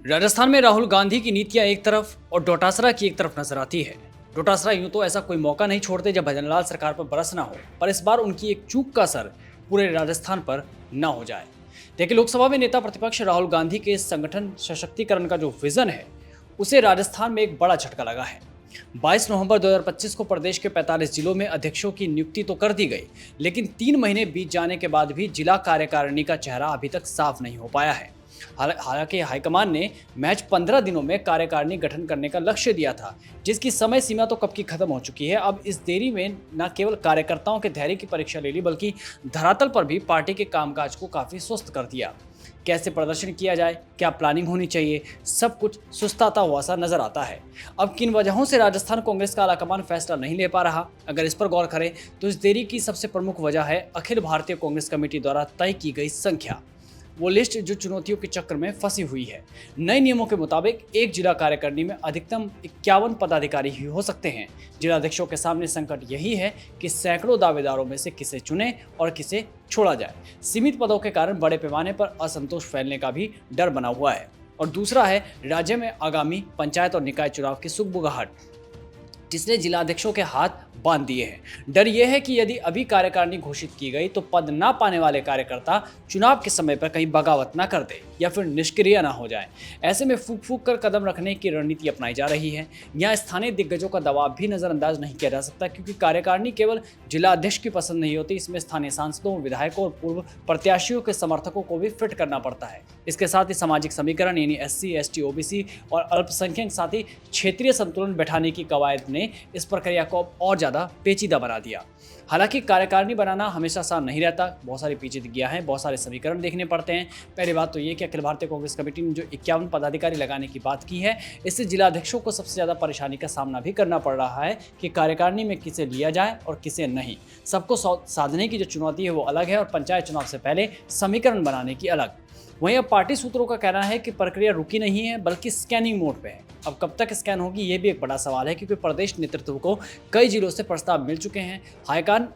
राजस्थान में राहुल गांधी की नीतियां एक तरफ और डोटासरा की एक तरफ नजर आती है। डोटासरा यूं तो ऐसा कोई मौका नहीं छोड़ते जब भजनलाल सरकार पर बरसना हो, पर इस बार उनकी एक चूक का असर पूरे राजस्थान पर न हो जाए। देखिए, लोकसभा में नेता प्रतिपक्ष राहुल गांधी के संगठन सशक्तिकरण का जो विजन है, उसे राजस्थान में एक बड़ा झटका लगा है। 22 नवंबर 2025 को प्रदेश के 45 जिलों में अध्यक्षों की नियुक्ति तो कर दी गई, लेकिन 3 महीने बीत जाने के बाद भी जिला कार्यकारिणी का चेहरा अभी तक साफ नहीं हो पाया है। हालांकि हाईकमान ने महज 15 दिनों में कार्यकारिणी गठन करने का लक्ष्य दिया था, जिसकी समय सीमा तो कब की खत्म हो चुकी है। अब इस देरी में न केवल कार्यकर्ताओं के धैर्य की परीक्षा ले ली, बल्कि धरातल पर भी पार्टी के कामकाज को काफी सुस्त कर दिया। कैसे प्रदर्शन किया जाए, क्या प्लानिंग होनी चाहिए, सब कुछ सुस्ताता हुआ सा नजर आता है। अब किन वजहों से राजस्थान कांग्रेस का आलाकमान फैसला नहीं ले पा रहा, अगर इस पर गौर करें तो इस देरी की सबसे प्रमुख वजह है अखिल भारतीय कांग्रेस कमेटी द्वारा तय की गई संख्या, वो लिस्ट जो चुनौतियों के चक्कर में फंसी हुई है। नए नियमों के मुताबिक एक जिला कार्यकारिणी में अधिकतम 51 पदाधिकारी ही हो सकते हैं। जिलाध्यक्षों के सामने संकट यही है कि सैकड़ों दावेदारों में से किसे चुने और किसे छोड़ा जाए। सीमित पदों के कारण बड़े पैमाने पर असंतोष फैलने का भी डर बना हुआ है। और दूसरा है राज्य में आगामी पंचायत और निकाय चुनाव की सुगबुगाहट, जिसने जिलाध्यक्षों के हाथ बांध दिए हैं। डर यह है कि यदि अभी कार्यकारिणी घोषित की गई तो पद ना पाने वाले कार्यकर्ता चुनाव के समय पर कहीं बगावत ना कर दे या फिर निष्क्रिय ना हो जाए। ऐसे में फूक फूक कर कदम रखने की रणनीति अपनाई जा रही है। यहाँ स्थानीय दिग्गजों का दबाव भी नजरअंदाज नहीं किया जा सकता, क्योंकि कार्यकारिणी केवल जिलाध्यक्ष की पसंद नहीं होती, इसमें स्थानीय सांसदों, विधायकों और पूर्व प्रत्याशियों के समर्थकों को भी फिट करना पड़ता है। इसके साथ ही सामाजिक समीकरण यानी SC, ST, OBC और अल्पसंख्यक साथ ही क्षेत्रीय संतुलन बैठाने की कवायद ने इस प्रक्रिया को और ज्यादा पेचीदा बना दिया। हालांकि कार्यकारिणी बनाना हमेशा आसान नहीं रहता, बहुत सारी पेचीदगियां हैं, बहुत सारे समीकरण देखने पड़ते हैं। पहली बात तो ये कि अखिल भारतीय कांग्रेस कमेटी ने जो 51 पदाधिकारी लगाने की बात की है, इससे जिलाध्यक्षों को सबसे ज्यादा परेशानी का सामना भी करना पड़ रहा है कि कार्यकारिणी में किसे लिया जाए और किसे नहीं। सबको साधने की जो चुनौती है वो अलग है और पंचायत चुनाव से पहले समीकरण बनाने की अलग। वहीं अब पार्टी सूत्रों का कहना है कि प्रक्रिया रुकी नहीं है, बल्कि स्कैनिंग मोड पे है। अब कब तक स्कैन होगी, ये भी एक बड़ा सवाल है, क्योंकि प्रदेश नेतृत्व को कई जिलों से प्रस्ताव मिल चुके हैं।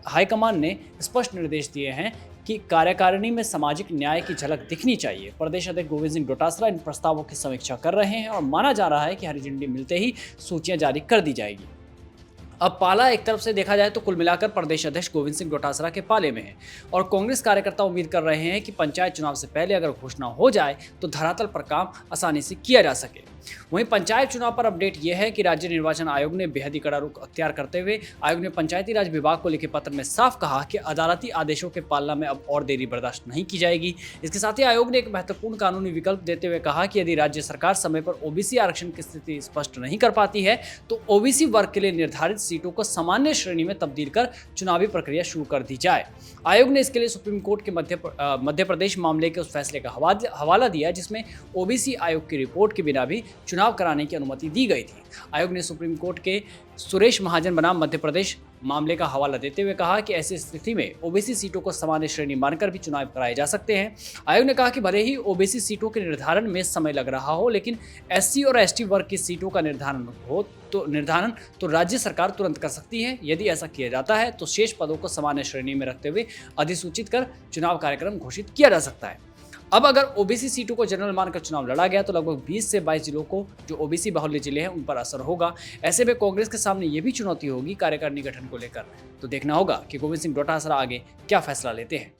हाईकमान ने स्पष्ट निर्देश दिए हैं कि कार्यकारिणी में सामाजिक न्याय की झलक दिखनी चाहिए। प्रदेश अध्यक्ष गोविंद सिंह डोटासरा इन प्रस्तावों की समीक्षा कर रहे हैं और माना जा रहा है कि हरी झंडी मिलते ही सूचियां जारी कर दी जाएगी। अब पाला एक तरफ से देखा जाए तो कुल मिलाकर प्रदेश अध्यक्ष गोविंद सिंह डोटासरा के पाले में है और कांग्रेस कार्यकर्ता उम्मीद कर रहे हैं कि पंचायत चुनाव से पहले अगर घोषणा हो जाए तो धरातल पर काम आसानी से किया जा सके। वहीं पंचायत चुनाव पर अपडेट यह है कि राज्य निर्वाचन आयोग ने बेहद ही कड़ा रुख अख्तियार करते हुए आयोग ने पंचायती राज विभाग को लिखे पत्र में साफ कहा कि अदालती आदेशों के पालना में अब और देरी बर्दाश्त नहीं की जाएगी। इसके साथ ही आयोग ने एक महत्वपूर्ण कानूनी विकल्प देते हुए कहा कि यदि राज्य सरकार समय पर OBC आरक्षण की स्थिति स्पष्ट नहीं कर पाती है तो OBC वर्ग के लिए निर्धारित सीटों को सामान्य श्रेणी में तब्दील कर चुनावी प्रक्रिया शुरू कर दी जाए। आयोग ने इसके लिए सुप्रीम कोर्ट के मध्य प्रदेश मामले के उस फैसले का हवाला दिया जिसमें OBC आयोग की रिपोर्ट के बिना भी चुनाव कराने की अनुमति दी गई थी। आयोग ने सुप्रीम कोर्ट के सुरेश महाजन बनाम मध्य प्रदेश मामले का हवाला देते हुए कहा कि ऐसी स्थिति में OBC सीटों को सामान्य श्रेणी मानकर भी चुनाव कराए जा सकते हैं। आयोग ने कहा कि भले ही OBC सीटों के निर्धारण में समय लग रहा हो, लेकिन SC और ST वर्ग की सीटों का निर्धारण तो राज्य सरकार तुरंत कर सकती है। यदि ऐसा किया जाता है तो शेष पदों को सामान्य श्रेणी में रखते हुए अधिसूचित कर चुनाव कार्यक्रम घोषित किया जा सकता है। अब अगर OBC सीटों को जनरल मानकर चुनाव लड़ा गया तो लगभग 20 से 22 जिलों को जो OBC बाहुल्य जिले हैं उन पर असर होगा। ऐसे में कांग्रेस के सामने ये भी चुनौती होगी कार्यकारिणी गठन को लेकर। तो देखना होगा कि गोविंद सिंह डोटासरा आगे क्या फैसला लेते हैं।